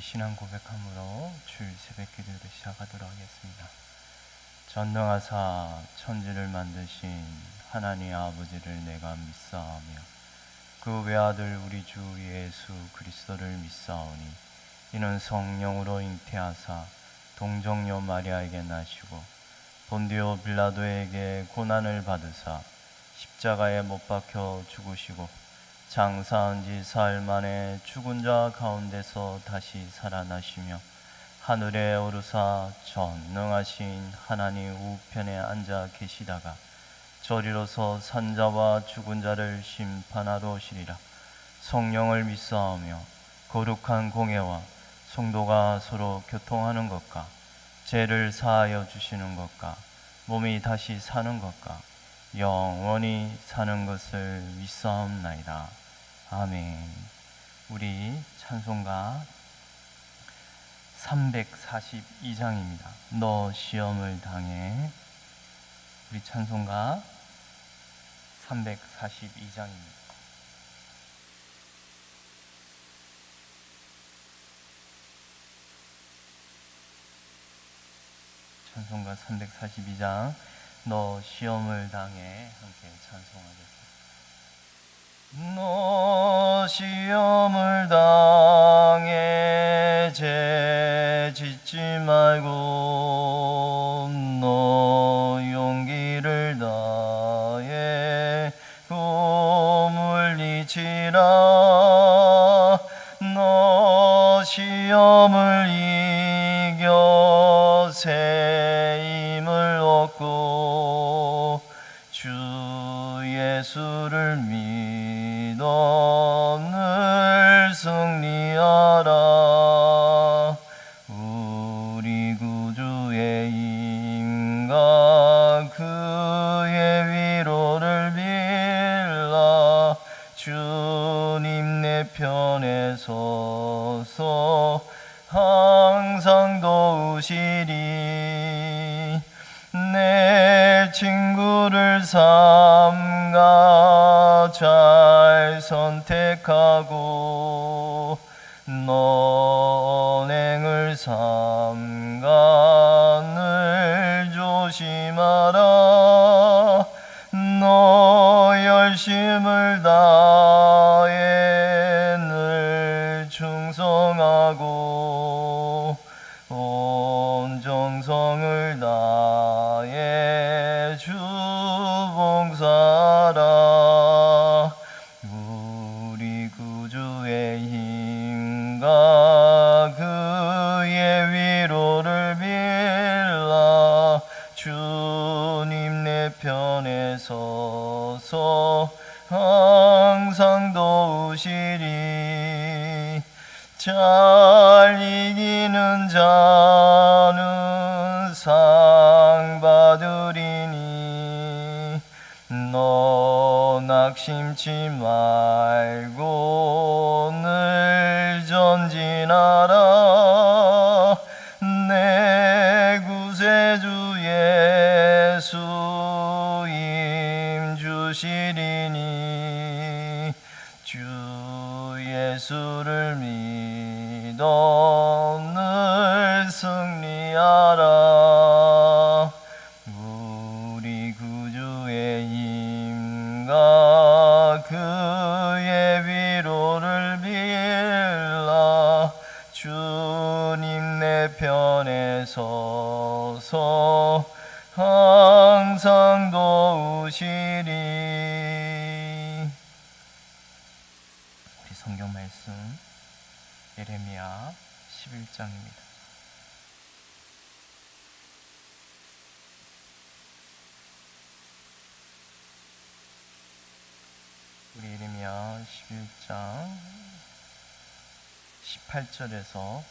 신앙 고백함으로 주일 새벽 기도를 시작하도록 하겠습니다. 전능하사 천지를 만드신 하나님 아버지를 내가 믿사오며 그 외아들 우리 주 예수 그리스도를 믿사오니 이는 성령으로 잉태하사 동정녀 마리아에게 나시고 본디오 빌라도에게 고난을 받으사 십자가에 못 박혀 죽으시고 장사한 지 사흘 만에 죽은 자 가운데서 다시 살아나시며 하늘에 오르사 전능하신 하나님 우편에 앉아 계시다가 저리로서 산자와 죽은 자를 심판하러 오시리라. 성령을 믿사오며 거룩한 공예와 성도가 서로 교통하는 것과 죄를 사하여 주시는 것과 몸이 다시 사는 것과 영원히 사는 것을 믿사옵나이다. 아멘. 우리 찬송가 342장입니다. 너 시험을 당해. 우리 찬송가 342장입니다. 찬송가 342장 너 시험을 당해 함께 찬송하겠습니다. 너 시험을 당해 죄 짓지 말고 너 용기를 다해 물리치라. 너 시험을 이겨 새 힘을 얻고 주 예수를 믿어 늘 승리하라. 우리 구주의 힘과 그의 위로를 빌라. 주님 내 편에 서서 항상 도우시리. 내 친구를 삼가 잘 선택하고 너 언행을 삼가 늘 조심하라. 너 열심을 다해 늘 충성하고 온 정성을 다해 주 봉사하라. 우리 구주의 힘과 그의 위로를 빌라. 주님 내 편에 서서 항상 도우시리. 잘 이기는 자는 상 받으리니 너 낙심치 말고 늘 전진하라. 내 구세주 예수 힘 주시리니 주 예수를 믿어 늘 승리하라. 우리 구주의 힘과 그의 위로를 빌라. 주님 내 편에 서서 항상 도우시리. 우리 성경 말씀 예레미야 11장입니다. 우리 예레미야 11장 18절에서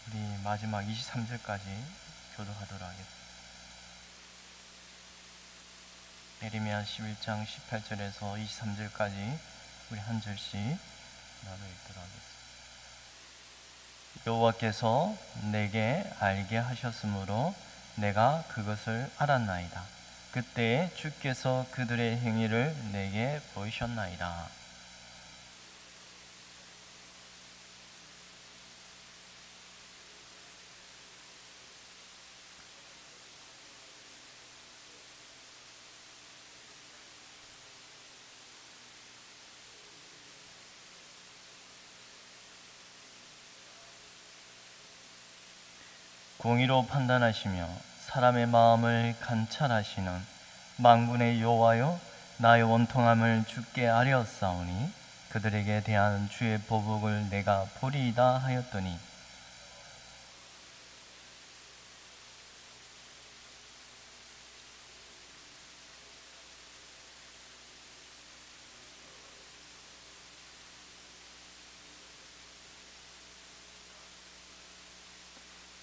우리 마지막 23절까지 교도하도록 하겠습니다. 예레미야 11장 18절에서 23절까지 우리 한 절씩 나눠 읽도록 하겠습니다. 여호와께서 내게 알게 하셨으므로 내가 그것을 알았나이다. 그때에 주께서 그들의 행위를 내게 보이셨나이다. 공의로 판단하시며 사람의 마음을 관찰하시는 만군의 여호와여, 나의 원통함을 주께 아뢰었사오니 그들에게 대한 주의 보복을 내가 보리이다 하였더니,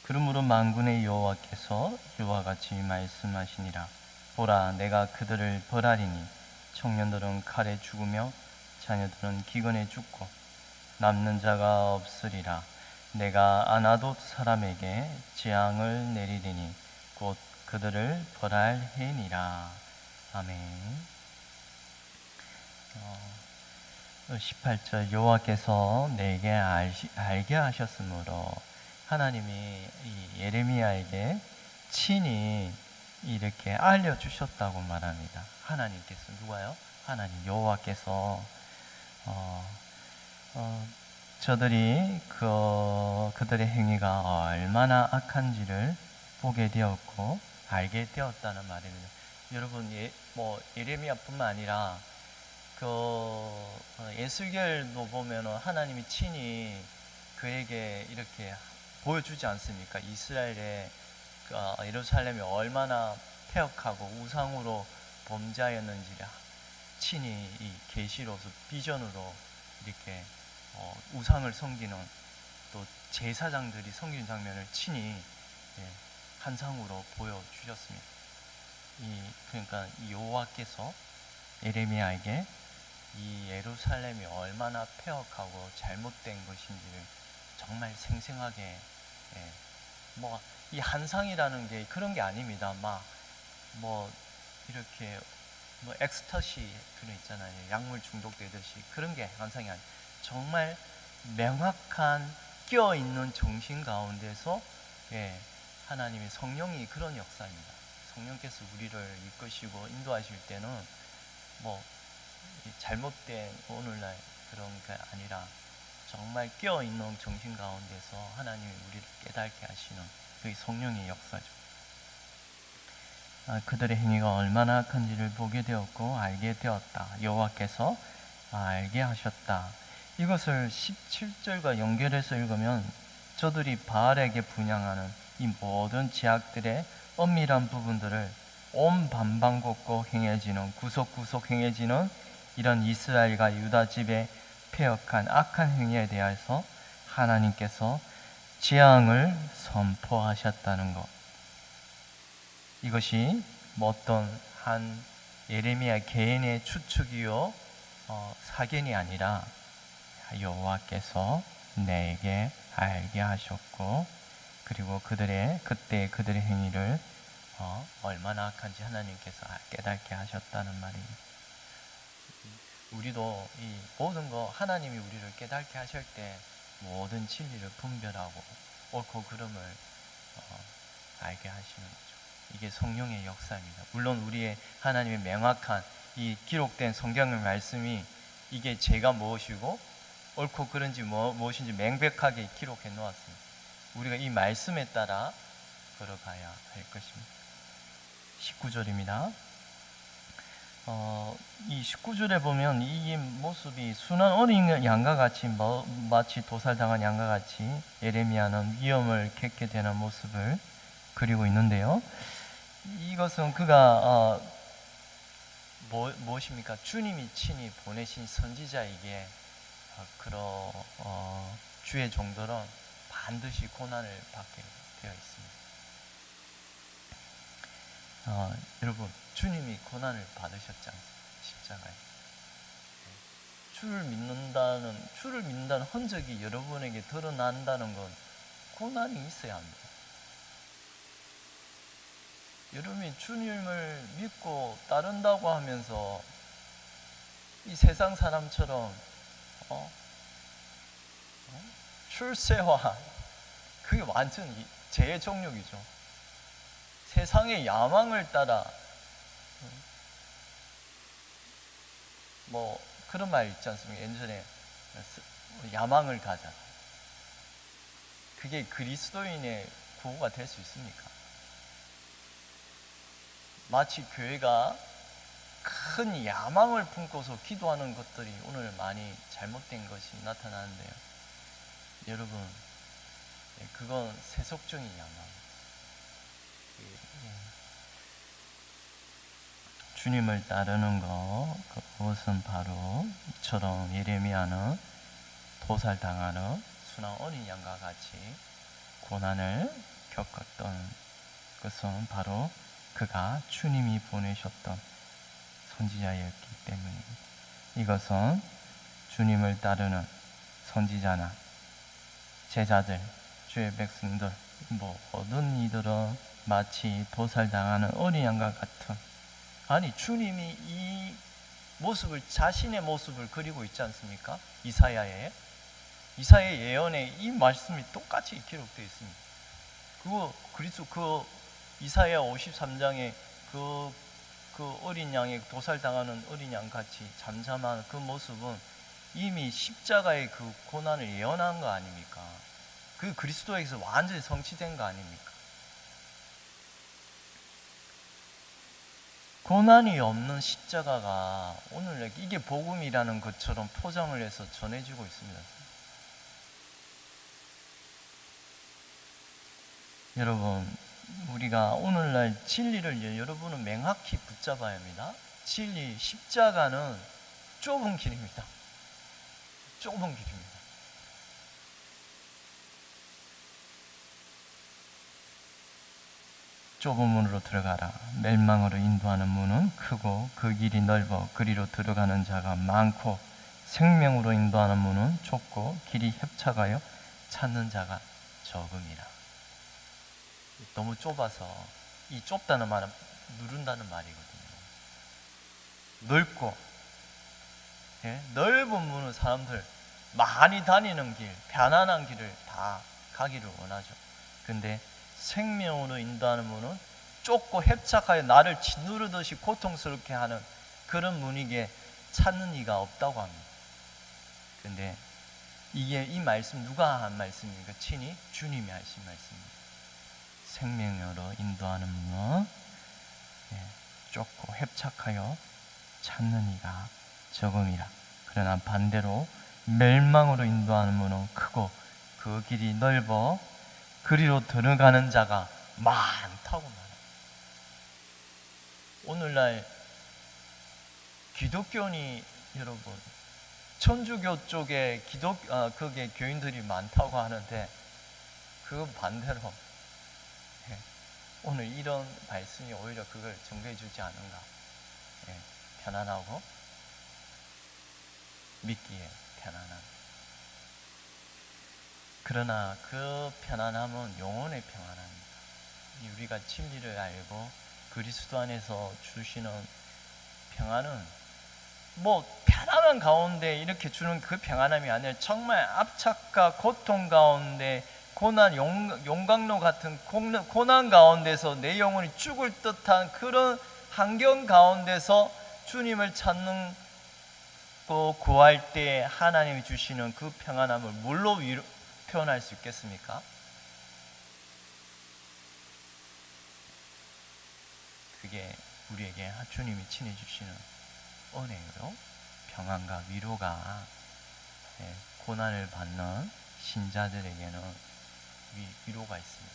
그러므로 만군의 여호와께서 이와 같이 말씀하시니라. 보라, 내가 그들을 벌하리니 청년들은 칼에 죽으며 자녀들은 기근에 죽고 남는 자가 없으리라. 내가 아나돗 사람에게 재앙을 내리리니 곧 그들을 벌할 해니라. 아멘. 18절, 여호와께서 내게 알게 하셨으므로, 하나님이 이 예레미야에게 친히 이렇게 알려주셨다고 말합니다. 하나님께서, 누가요? 하나님 여호와께서 저들이 그들의 행위가 얼마나 악한지를 보게 되었고 알게 되었다는 말입니다. 여러분, 예레미야뿐만 아니라 예수겔도 보면은 하나님이 친히 그에게 이렇게 보여주지 않습니까? 이스라엘의 예루살렘이 얼마나 폐역하고 우상으로 범죄하였는지를 친히 이 계시로서, 비전으로 이렇게 우상을 섬기는, 또 제사장들이 섬기는 장면을 친히 환상으로 보여주셨습니다. 그러니까 이 여호와께서 예레미야에게 이 예루살렘이 얼마나 폐역하고 잘못된 것인지를 정말 생생하게, 이 환상이라는 게 그런 게 아닙니다. 이렇게 엑스터시 그런 있잖아요. 약물 중독되듯이 그런 게 환상이 아니에요. 정말 명확한 끼어있는 정신 가운데서 하나님의 성령이 그런 역사입니다. 성령께서 우리를 이끄시고 인도하실 때는 잘못된 오늘날 그런 게 아니라 정말 깨어있는 정신 가운데서 하나님이 우리를 깨닫게 하시는 그 성령의 역사죠. 그들의 행위가 얼마나 악한지를 보게 되었고 알게 되었다. 여호와께서 알게 하셨다. 이것을 17절과 연결해서 읽으면 저들이 바알에게 분향하는 이 모든 죄악들의 엄밀한 부분들을 온 반방곡곡 행해지는, 구석구석 행해지는 이런 이스라엘과 유다 집의 폐역한 악한 행위에 대해서 하나님께서 재앙을 선포하셨다는 것, 이것이 어떤 한 예레미야 개인의 추측이요 사견이 아니라 여호와께서 내게 알게 하셨고, 그리고 그들의 행위를 얼마나 악한지 하나님께서 깨닫게 하셨다는 말입니다. 우리도 이 모든 거 하나님이 우리를 깨닫게 하실 때 모든 진리를 분별하고 옳고 그름을 알게 하시는 거죠. 이게 성령의 역사입니다. 물론 우리의 하나님의 명확한 이 기록된 성경의 말씀이 이게 죄가 무엇이고 옳고 그른지 무엇인지 명백하게 기록해 놓았습니다. 우리가 이 말씀에 따라 걸어가야 할 것입니다. 19절입니다. 이 19절에 보면 이 모습이 순한 어린 양과 같이, 마치 도살당한 양과 같이 예레미야는 위험을 겪게 되는 모습을 그리고 있는데요. 이것은 그가 무엇입니까? 주님이 친히 보내신 선지자에게 주의 종들은 반드시 고난을 받게 되어 있습니다. 여러분, 주님이 고난을 받으셨지 않습니까? 십자가에. 주를 믿는다는 흔적이 여러분에게 드러난다는 건 고난이 있어야 합니다. 여러분이 주님을 믿고 따른다고 하면서 이 세상 사람처럼 출세와, 그게 완전 죄의 종류이죠. 세상의 야망을 따라 그런 말 있지 않습니까? 예전에 야망을 가자. 그게 그리스도인의 구호가 될 수 있습니까? 마치 교회가 큰 야망을 품고서 기도하는 것들이 오늘 많이 잘못된 것이 나타나는데요. 여러분, 그건 세속적인 야망. 주님을 따르는 것, 그것은 바로 이처럼 예레미야는 도살당하는 순한 어린 양과 같이 고난을 겪었던 것은 바로 그가 주님이 보내셨던 선지자였기 때문입니다. 이것은 주님을 따르는 선지자나 제자들, 주의 백성들, 모든 이들은 마치 도살당하는 어린 양과 같은, 아니 주님이 이 모습을, 자신의 모습을 그리고 있지 않습니까? 이사야의 예언에 이 말씀이 똑같이 기록되어 있습니다. 그 이사야 53장에 그 어린 양의 도살당하는 어린 양 같이 잠잠한 그 모습은 이미 십자가의 그 고난을 예언한 거 아닙니까? 그 그리스도에게서 완전히 성취된 거 아닙니까? 고난이 없는 십자가가 오늘 이게 복음이라는 것처럼 포장을 해서 전해지고 있습니다. 여러분, 우리가 오늘날 진리를 여러분은 명확히 붙잡아야 합니다. 진리, 십자가는 좁은 길입니다. 좁은 길입니다. 좁은 문으로 들어가라. 멸망으로 인도하는 문은 크고 그 길이 넓어 그리로 들어가는 자가 많고, 생명으로 인도하는 문은 좁고 길이 협착하여 찾는 자가 적음이라. 너무 좁아서, 이 좁다는 말은 누른다는 말이거든요. 넓고, 넓은 문은 사람들 많이 다니는 길, 편안한 길을 다 가기를 원하죠. 근데 생명으로 인도하는 문은 좁고 협착하여 나를 짓누르듯이 고통스럽게 하는 그런 문이기에 찾는 이가 없다고 합니다. 근데 이 말씀 누가 한 말씀입니까? 친히 주님이 하신 말씀입니다. 생명으로 인도하는 문은 좁고 협착하여 찾는 이가 적음이라. 그러나 반대로 멸망으로 인도하는 문은 크고 그 길이 넓어 그리로 들어가는 자가 많다고 말합니다. 오늘날 기독교인이, 여러분, 천주교 쪽에 그게 교인들이 많다고 하는데, 그 반대로 오늘 이런 말씀이 오히려 그걸 증거해 주지 않은가. 편안하고 믿기에 편안한. 그러나 그 편안함은 영혼의 평안함입니다. 우리가 진리를 알고 그리스도 안에서 주시는 평안은 편안한 가운데 이렇게 주는 그 평안함이 아니라 정말 압착과 고통 가운데, 고난, 용광로 같은 고난 가운데서 내 영혼이 죽을 듯한 그런 환경 가운데서 주님을 찾는 구할 때 하나님이 주시는 그 평안함을 뭘로 표현할 수 있겠습니까? 그게 우리에게 주님이 친히 주시는 은혜요, 평안과 위로가 고난을 받는 신자들에게는 위로가 있습니다.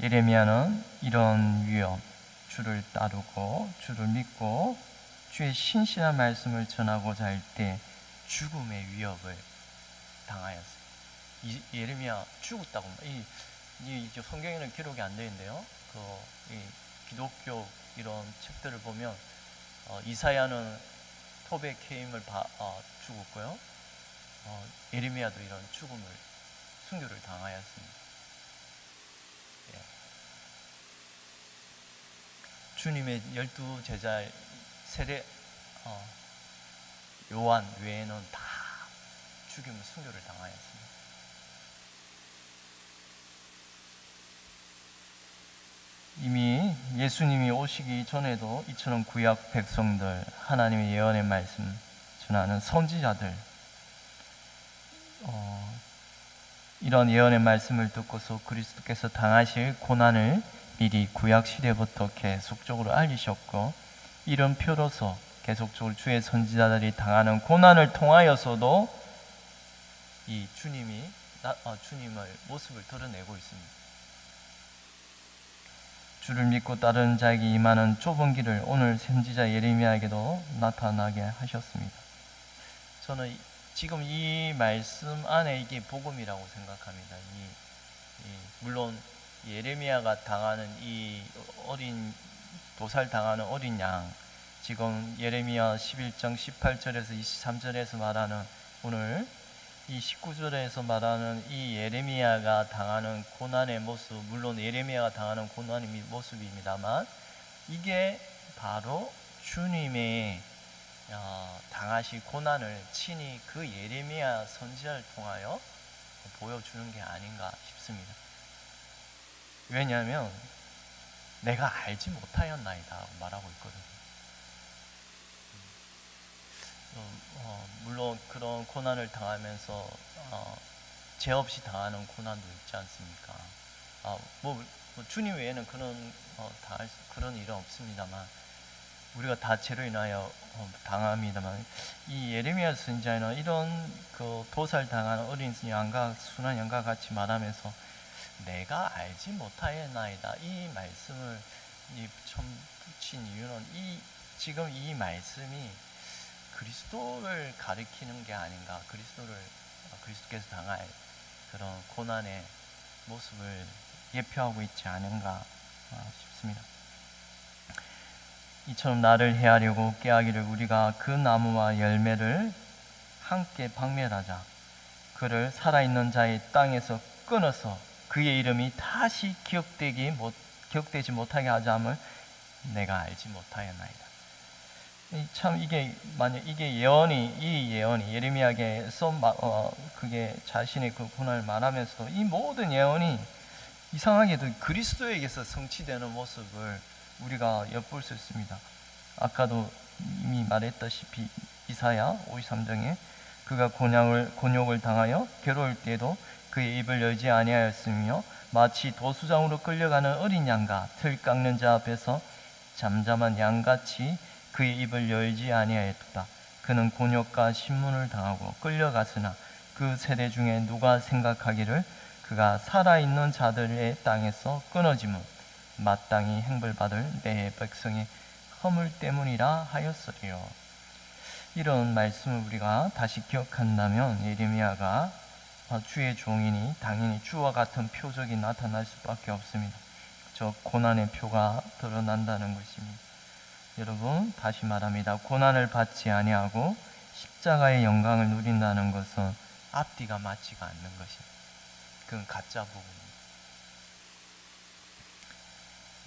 예레미야는 이런 위협, 주를 따르고 주를 믿고 주의 신실한 말씀을 전하고자 할 때 죽음의 위협을 당하였어요. 예레미야 죽었다고. 이 성경에는 기록이 안 되어 있는데요. 이 기독교 이런 책들을 보면 이사야는 톱에 케임을 죽었고요. 예레미야도 이런 순교를 당하였습니다. 주님의 12 제자 요한 외에는 다 순교를 당하였습니다. 이미 예수님이 오시기 전에도 이처럼 구약 백성들, 하나님의 예언의 말씀 전하는 선지자들, 이런 예언의 말씀을 듣고서 그리스도께서 당하실 고난을 미리 구약 시대부터 계속적으로 알리셨고, 이런 표로서 계속적으로 주의 선지자들이 당하는 고난을 통하여서도 이 주님을 모습을 드러내고 있습니다. 주를 믿고 따르는 자에게 임하는 좁은 길을 오늘 선지자 예레미야에게도 나타나게 하셨습니다. 저는 지금 이 말씀 안에 이게 복음이라고 생각합니다. 물론 예레미야가 당하는 이 어린 도살 당하는 어린 양, 지금 예레미야 11장 18절에서 23절에서 말하는 오늘 이 19절에서 말하는 이 예레미야가 당하는 고난의 모습, 물론 예레미야가 당하는 고난의 모습입니다만, 이게 바로 주님의 당하실 고난을 친히 그 예레미야 선지자를 통하여 보여주는 게 아닌가 싶습니다. 왜냐하면 내가 알지 못하였나이다 말하고 있거든요. 물론 그런 고난을 당하면서 죄 없이 당하는 고난도 있지 않습니까? 주님 외에는 당할 그런 일은 없습니다만, 우리가 다 죄로 인하여 당합니다만, 이 예레미야 선지자는 이런 그 도살 당하는 어린 양과 순한 양과 같이 말하면서 내가 알지 못하였나이다, 이 말씀을 처음 붙인 이유는 지금 이 말씀이 그리스도를 가리키는 게 아닌가, 그리스도께서 당할 그런 고난의 모습을 예표하고 있지 않은가 싶습니다. 이처럼 나를 해하려고 깨하기를 우리가 그 나무와 열매를 함께 박멸하자. 그를 살아있는 자의 땅에서 끊어서 그의 이름이 다시 기억되지 못하게 하자함을 내가 알지 못하였나이다. 참 만약 이게 이 예언이 예레미야에서 그게 자신의 그 고난을 말하면서도 이 모든 예언이 이상하게도 그리스도에게서 성취되는 모습을 우리가 엿볼 수 있습니다. 아까도 이미 말했다시피 이사야 53장에 그가 곤욕을 당하여 괴로울 때에도 그의 입을 열지 아니하였으며 마치 도수장으로 끌려가는 어린 양과 틀 깎는 자 앞에서 잠잠한 양같이 그의 입을 열지 아니하였다. 그는 곤욕과 신문을 당하고 끌려갔으나 그 세대 중에 누가 생각하기를 그가 살아있는 자들의 땅에서 끊어짐은 마땅히 행벌받을 내 백성의 허물 때문이라 하였으리요. 이런 말씀을 우리가 다시 기억한다면 예레미야가 주의 종이니 당연히 주와 같은 표적이 나타날 수밖에 없습니다. 저 고난의 표가 드러난다는 것입니다. 여러분, 다시 말합니다. 고난을 받지 아니하고 십자가의 영광을 누린다는 것은 앞뒤가 맞지가 않는 것입니다. 그건 가짜 복음입니다.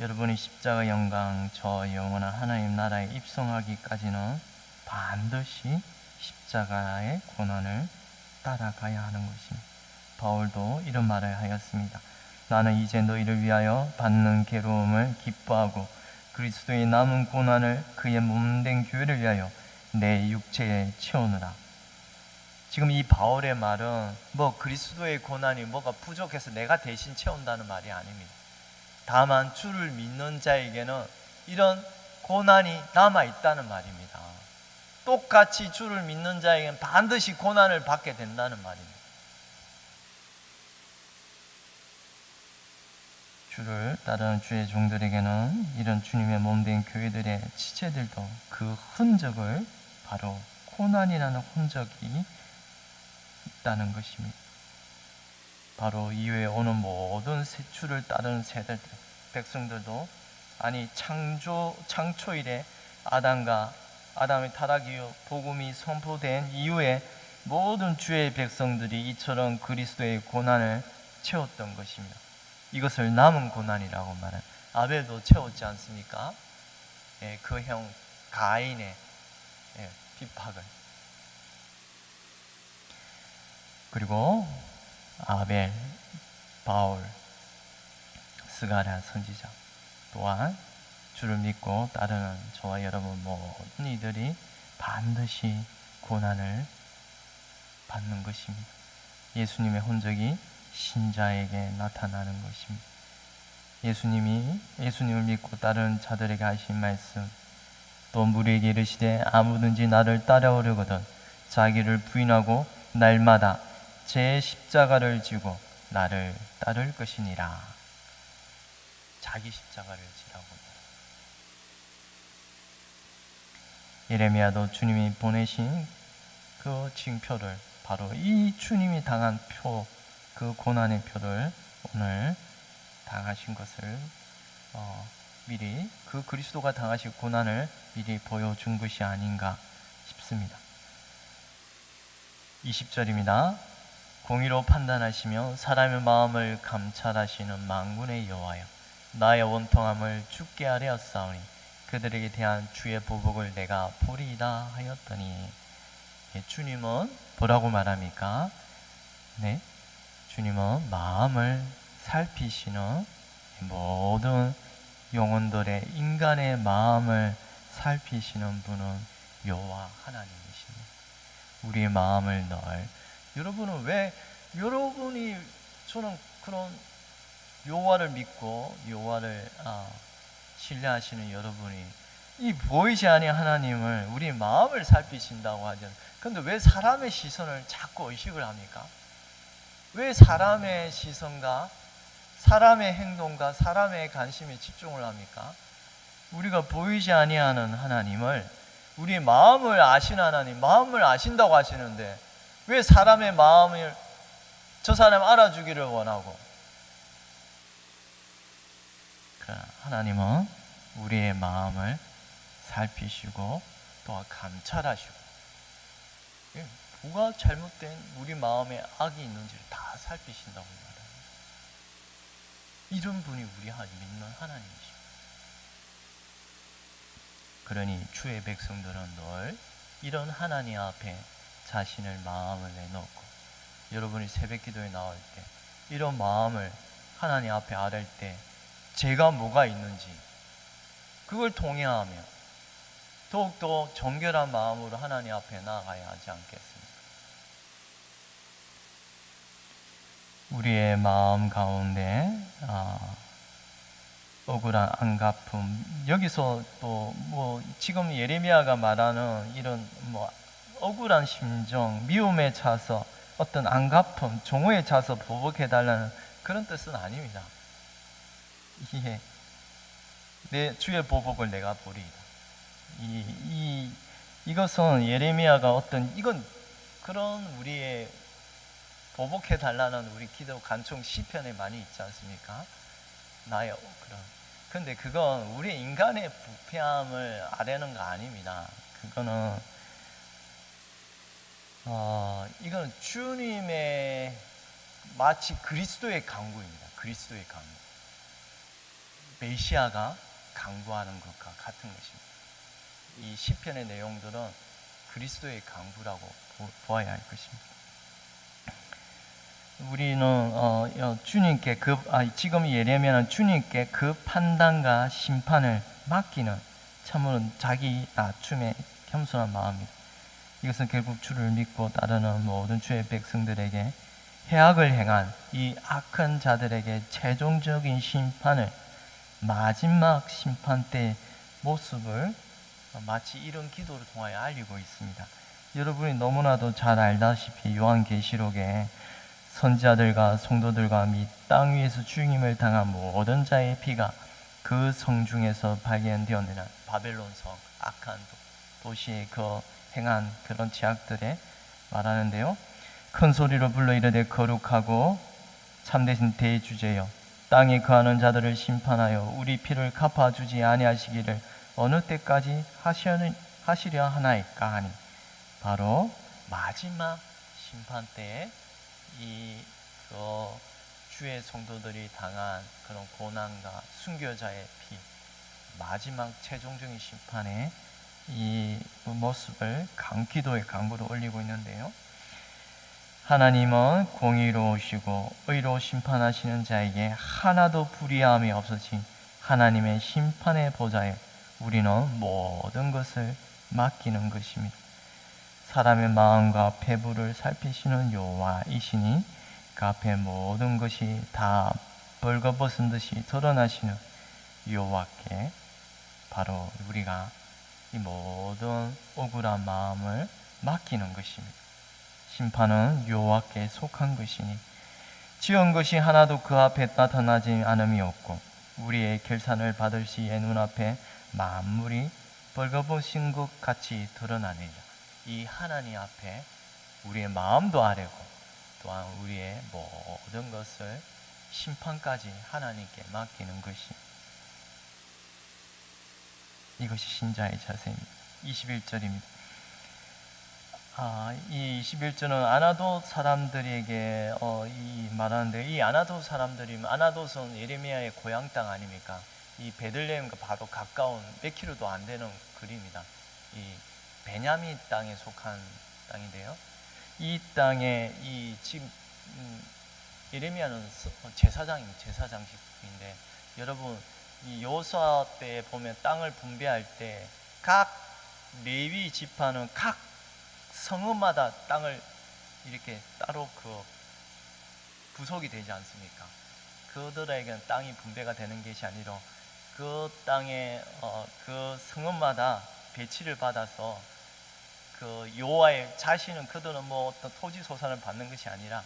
여러분이 십자가 영광, 저 영원한 하나님 나라에 입성하기까지는 반드시 십자가의 고난을 따라가야 하는 것입니다. 바울도 이런 말을 하였습니다. 나는 이제 너희를 위하여 받는 괴로움을 기뻐하고 그리스도의 남은 고난을 그의 몸된 교회를 위하여 내 육체에 채우느라. 지금 이 바울의 말은 그리스도의 고난이 뭐가 부족해서 내가 대신 채운다는 말이 아닙니다. 다만 주를 믿는 자에게는 이런 고난이 남아있다는 말입니다. 똑같이 주를 믿는 자에게는 반드시 고난을 받게 된다는 말입니다. 주를 따르는 주의 종들에게는 이런 주님의 몸된 교회들의 지체들도 그 흔적을, 바로 고난이라는 흔적이 있다는 것입니다. 바로 이후에 오는 모든 주를 따르는 세대들, 백성들도, 창초일에 아담의 타락 이후 복음이 선포된 이후에 모든 주의 백성들이 이처럼 그리스도의 고난을 채웠던 것입니다. 이것을 남은 고난이라고 말해요. 아벨도 채웠지 않습니까? 그 형 가인의 비박을. 그리고 아벨, 바울, 스가랴 선지자 또한 주를 믿고 따르는 저와 여러분 모든 이들이 반드시 고난을 받는 것입니다. 예수님의 흔적이 신자에게 나타나는 것입니다. 예수님을 믿고 따르는 자들에게 하신 말씀, 또 무리에게 이르시되 아무든지 나를 따라오려거든 자기를 부인하고 날마다 제 십자가를 지고 나를 따를 것이니라. 자기 십자가를 지라고. 예레미야도 주님이 보내신 그 징표를, 바로 이 주님이 당한 표, 그 고난의 표를 오늘 당하신 것을 미리, 그 그리스도가 당하실 고난을 미리 보여준 것이 아닌가 싶습니다. 20절입니다. 공의로 판단하시며 사람의 마음을 감찰하시는 만군의 여호와여, 나의 원통함을 주께 아뢰었사오니 그들에게 대한 주의 보복을 내가 보리이다 하였더니. 주님은 뭐라고 말합니까? 네, 주님은 마음을 살피시는, 모든 영혼들의 인간의 마음을 살피시는 분은 여호와 하나님이십니다. 우리의 마음을 여러분은 왜, 저는 그런 여호와를 믿고 여호와를 신뢰하시는 여러분이 이 보이지 아니한 하나님을, 우리 마음을 살피신다고 하죠. 그런데 왜 사람의 시선을 자꾸 의식을 합니까? 왜 사람의 시선과 사람의 행동과 사람의 관심에 집중을 합니까? 우리가 보이지 아니하는 하나님을, 우리 마음을 아신 하나님, 마음을 아신다고 하시는데 왜 사람의 마음을, 저 사람 알아주기를 원하고. 그러나 하나님은 우리의 마음을 살피시고 또 감찰하시고, 뭐가 잘못된 우리 마음에 악이 있는지를 다 살피신다고 말합니다. 이런 분이 우리 믿는 하나님이십니다. 그러니 주의 백성들은 늘 이런 하나님 앞에 자신을 마음을 내놓고, 여러분이 새벽기도에 나올 때 이런 마음을 하나님 앞에 아뢰 때 제가 뭐가 있는지 그걸 통회하며 더욱더 정결한 마음으로 하나님 앞에 나아가야 하지 않겠습니까? 우리의 마음 가운데 억울한 안갚음, 여기서 또 지금 예레미야가 말하는 이런 억울한 심정, 미움에 차서 어떤 안갚음, 종호에 차서 보복해달라는 그런 뜻은 아닙니다. 이게 내 주의 보복을 내가 보리이다. 이것은 예레미야가 이건 그런 우리의 보복해달라는 우리 기도 간청 시편에 많이 있지 않습니까? 나의 그런데 그건 우리 인간의 부패함을 아뢰는 거 아닙니다. 그거는 이건 주님의 마치 그리스도의 강구입니다. 그리스도의 강구. 메시아가 강구하는 것과 같은 것입니다. 이 시편의 내용들은 그리스도의 강구라고 보아야 할 것입니다. 우리는 주님께 지금 예레미야는 주님께 그 판단과 심판을 맡기는 참으로 자기 낮춤의 겸손한 마음입니다. 이것은 결국 주를 믿고 따르는 모든 주의 백성들에게 해악을 행한 이 악한 자들에게 최종적인 심판을, 마지막 심판 때의 모습을 마치 이런 기도를 통하여 알리고 있습니다. 여러분이 너무나도 잘 알다시피 요한계시록에 선지자들과 성도들과 및 땅 위에서 죽임을 당한 모든 자의 피가 그 성 중에서 발견되었느냐, 바벨론 성, 악한 도시에 그 행한 그런 죄악들에 말하는데요. 큰 소리로 불러 이르되 거룩하고 참되신 대주제여, 땅에 거하는 자들을 심판하여 우리 피를 갚아주지 아니하시기를 어느 때까지 하시려 하나이까 하니, 바로 마지막 심판 때에 주의 성도들이 당한 그런 고난과 순교자의 피, 마지막 최종적인 심판의 이 모습을 기도의 강구로 올리고 있는데요. 하나님은 공의로우시고 의로 심판하시는 자에게 하나도 불의함이 없으신 하나님의 심판의 보좌에 우리는 모든 것을 맡기는 것입니다. 사람의 마음과 배부를 살피시는 여호와이시니 그 앞에 모든 것이 다 벌거벗은 듯이 드러나시는 여호와께 바로 우리가 이 모든 억울한 마음을 맡기는 것입니다. 심판은 여호와께 속한 것이니 지은 것이 하나도 그 앞에 나타나지 않음이 없고 우리의 결산을 받을 시에 눈앞에 만물이 벌거벗은 것 같이 드러나느니라. 이 하나님 앞에 우리의 마음도 아뢰고 또한 우리의 모든 것을 심판까지 하나님께 맡기는 것이, 이것이 신자의 자세입니다. 21절입니다. 이 21절은 아나돗 사람들에게 이 말하는데, 이 아나돗 사람들이, 아나돗은 예레미야의 고향 땅 아닙니까? 이 베들레헴과 바로 가까운 몇 킬로도 안 되는 거리입니다. 이 베냐민 땅에 속한 땅인데요. 이 땅에 이 지금 예레미야는 제사장입니다. 제사장식인데, 여러분 이 여호수아 때 보면 땅을 분배할 때 각 레위 지파는 각 성읍마다 땅을 이렇게 따로 구속이 되지 않습니까? 그들에게는 땅이 분배가 되는 것이 아니라 그 땅에 그 성읍마다 배치를 받아서 그 여호와의 자신은, 그들은 뭐 어떤 토지 소산을 받는 것이 아니라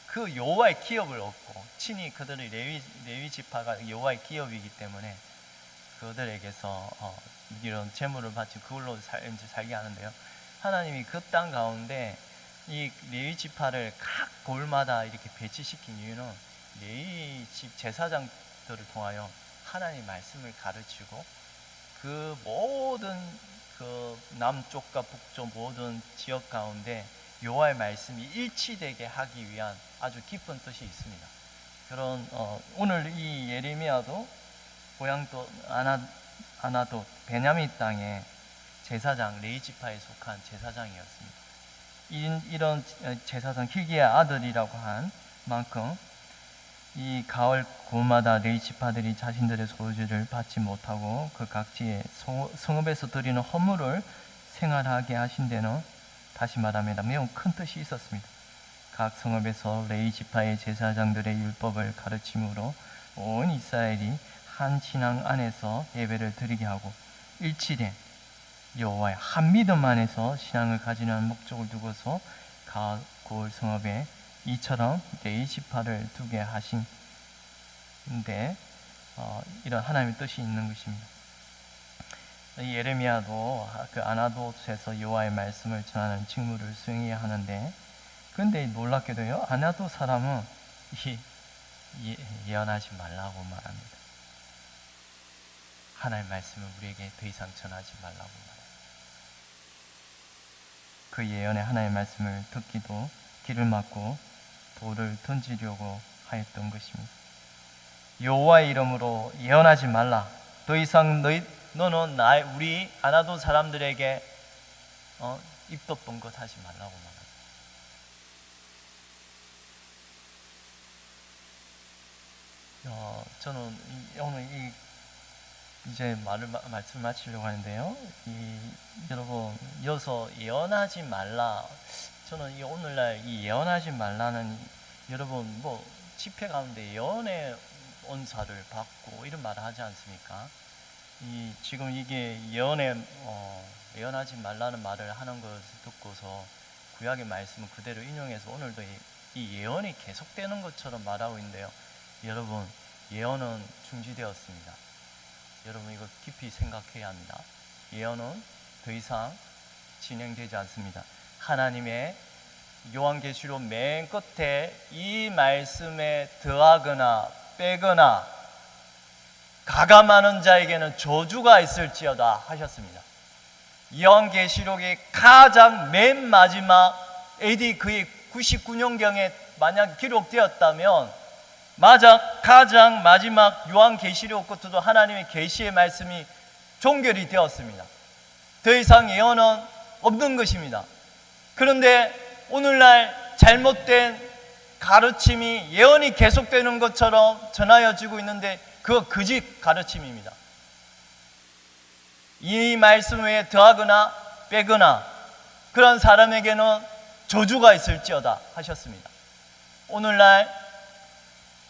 그 여호와의 기업을 얻고, 친히 그들의 레위 지파가 여호와의 기업이기 때문에 그들에게서 이런 재물을 바치고 그걸로 살게 하는데요. 하나님이 그 땅 가운데 이 레위 지파를 각 골마다 이렇게 배치시킨 이유는 레위 집 제사장들을 통하여 하나님 말씀을 가르치고 그 모든 그 남쪽과 북쪽 모든 지역 가운데 여호와의 말씀이 일치되게 하기 위한 아주 깊은 뜻이 있습니다. 그런 오늘 이 예레미야도 고향도 아나돗 베냐민 땅의 제사장 레위 지파에 속한 제사장이었습니다. 이런 제사장 hil기야의 아들이라고 한 만큼 이 가을 고마다 레위 지파들이 자신들의 소유를 받지 못하고 그 각지의 성읍에서 드리는 헌물을 생활하게 하신 데는 다시 말하면 매우 큰 뜻이 있었습니다. 각 성읍에서 레위 지파의 제사장들의 율법을 가르침으로 온 이스라엘이 한 신앙 안에서 예배를 드리게 하고 일치된 여호와의 한 믿음 안에서 신앙을 가지는 목적을 두고서 가을 성읍에 이처럼 레위 지파를 두게 하신데 이런 하나님의 뜻이 있는 것입니다. 예레미야도 그 아나돗에서 여호와의 말씀을 전하는 직무를 수행해야 하는데, 그런데 놀랍게도요, 아나돗 사람은 예언하지 말라고 말합니다. 하나님의 말씀을 우리에게 더 이상 전하지 말라고 말합니다. 그 예언의 하나님의 말씀을 듣기도 길을 막고 돌을 던지려고 하였던 것입니다. 여호와의 이름으로 예언하지 말라. 더 이상 너는 우리 아나돗 사람들에게 입도 뻥긋하지 말라고 말합니다. 저는 오늘 이제 말씀을 마치려고 하는데요. 여러분, 이어서 예언하지 말라. 저는 오늘날 이 예언하지 말라는, 여러분 뭐 집회 가운데 예언의 언사를 받고 이런 말을 하지 않습니까? 지금 이게 예언하지 말라는 말을 하는 것을 듣고서 구약의 말씀을 그대로 인용해서 오늘도 이 예언이 계속되는 것처럼 말하고 있는데요. 여러분, 예언은 중지되었습니다. 여러분, 이거 깊이 생각해야 합니다. 예언은 더 이상 진행되지 않습니다. 하나님의 요한계시록 맨 끝에 이 말씀에 더하거나 빼거나 가감하는 자에게는 저주가 있을지어다 하셨습니다. 요한계시록의 가장 맨 마지막 AD 거의 99년경에 만약 기록되었다면 가장 마지막 요한계시록 끝에도 하나님의 계시의 말씀이 종결이 되었습니다. 더 이상 예언은 없는 것입니다. 그런데 오늘날 잘못된 가르침이 예언이 계속되는 것처럼 전하여지고 있는데 그거 거짓 가르침입니다. 이 말씀 외에 더하거나 빼거나 그런 사람에게는 저주가 있을지어다 하셨습니다. 오늘날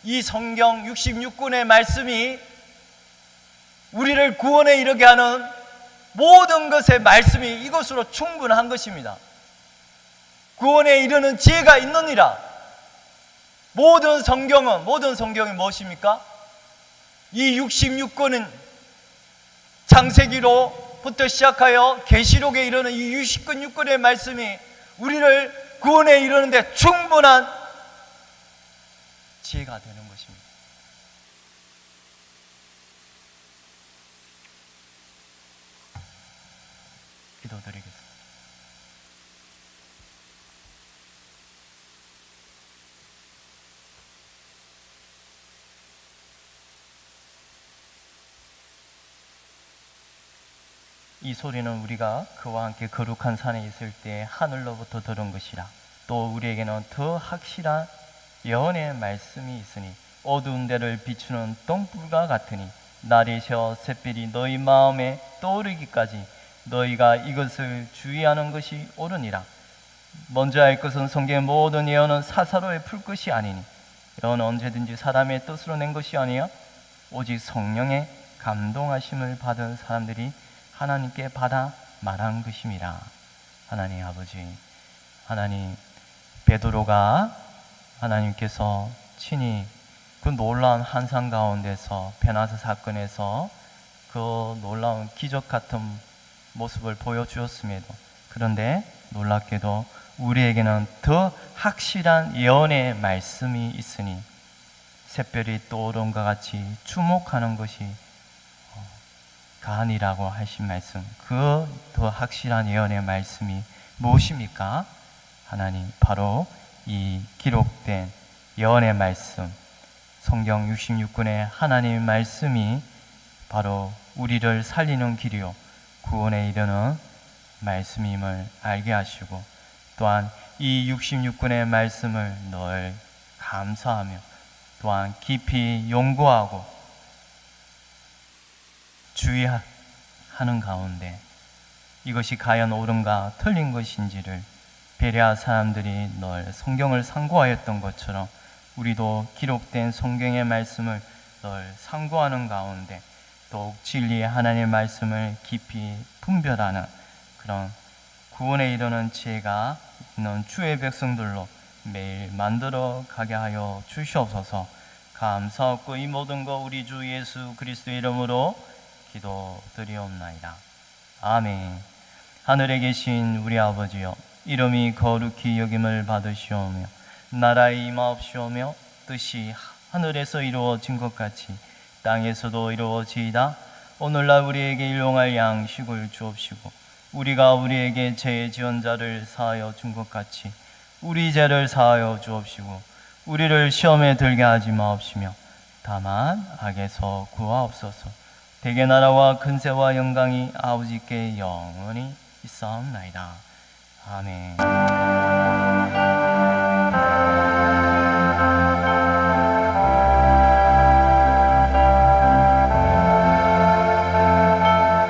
이 성경 66권의 말씀이 우리를 구원에 이르게 하는 모든 것의 말씀이 이것으로 충분한 것입니다. 구원에 이르는 지혜가 있느니라. 모든 성경이 무엇입니까? 이 66권은 창세기로부터 시작하여 계시록에 이르는 이 66권의 말씀이 우리를 구원에 이르는데 충분한 지혜가 되는 것입니다. 기도드리겠습니다. 이 소리는 우리가 그와 함께 거룩한 산에 있을 때 하늘로부터 들은 것이라. 또 우리에게는 더 확실한 예언의 말씀이 있으니 어두운 데를 비추는 똥불과 같으니 날이 새어 샛별이 너희 마음에 떠오르기까지 너희가 이것을 주의하는 것이 옳으니라. 먼저 알 것은 성경의 모든 예언은 사사로의 풀것이 아니니 예언은 언제든지 사람의 뜻으로 낸 것이 아니요 오직 성령의 감동하심을 받은 사람들이 하나님께 받아 말한 것임이라. 하나님 아버지, 하나님, 베드로가 하나님께서 친히 그 놀라운 환상 가운데서 베나스 사건에서 그 놀라운 기적 같은 모습을 보여주었음에도, 그런데 놀랍게도 우리에게는 더 확실한 예언의 말씀이 있으니 샛별이 떠오름과 같이 주목하는 것이 가한이라고 하신 말씀, 그 더 확실한 예언의 말씀이 무엇입니까? 하나님, 바로 이 기록된 예언의 말씀, 성경 66권의 하나님의 말씀이 바로 우리를 살리는 길이요 구원에 이르는 말씀임을 알게 하시고, 또한 이 66권의 말씀을 늘 감사하며 또한 깊이 연구하고 주의하는 가운데 이것이 과연 옳은가 틀린 것인지를 베레아 사람들이 늘 성경을 상고하였던 것처럼 우리도 기록된 성경의 말씀을 늘 상고하는 가운데 더욱 진리의 하나님의 말씀을 깊이 분별하는 그런 구원에 이르는 지혜가 있는 주의 백성들로 매일 만들어 가게 하여 주시옵소서. 감사하고 이 모든 거 우리 주 예수 그리스도의 이름으로 기도드리옵나이다. 아멘. 하늘에 계신 우리 아버지여, 이름이 거룩히 여김을 받으시오며 나라의 임하옵시오며 뜻이 하늘에서 이루어진 것 같이 땅에서도 이루어지이다. 오늘날 우리에게 일용할 양식을 주옵시고 우리가 우리에게 죄 지은 자를 사하여 준 것 같이 우리 죄를 사하여 주옵시고 우리를 시험에 들게 하지 마옵시며 다만 악에서 구하옵소서. 대개 나라와 근세와 영광이 아버지께 영원히 있사옵나이다. 아멘.